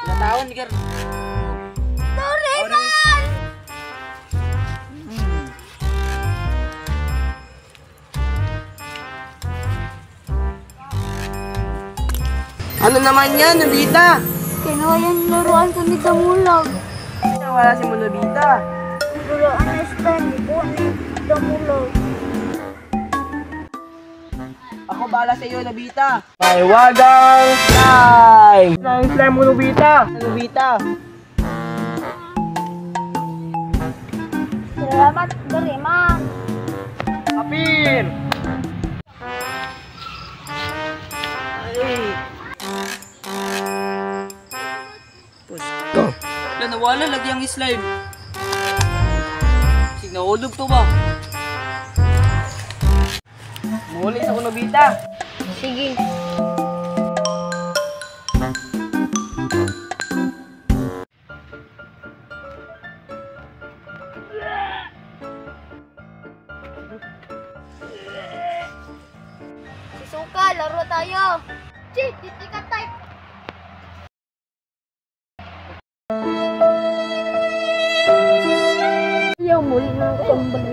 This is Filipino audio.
Natawan, Ger. Doraemon! Ano naman yan, Nobita? Kinuha yung laruan ko ni Damulag. Wala si Nobita. Laruan na slime ko ni Damulag. Ako bala sa iyo, Nobita. May wagang slime! Slime mo, Nobita. Nobita. Salamat, Doraemon. Kapir! Ay. Go. Wala, nawala lagi ang slime. Sige, naulog to ba? Muli sa Nobita. Sige. Suka, laro tayo. Chik, dito ka type. Ayaw mo na kambal.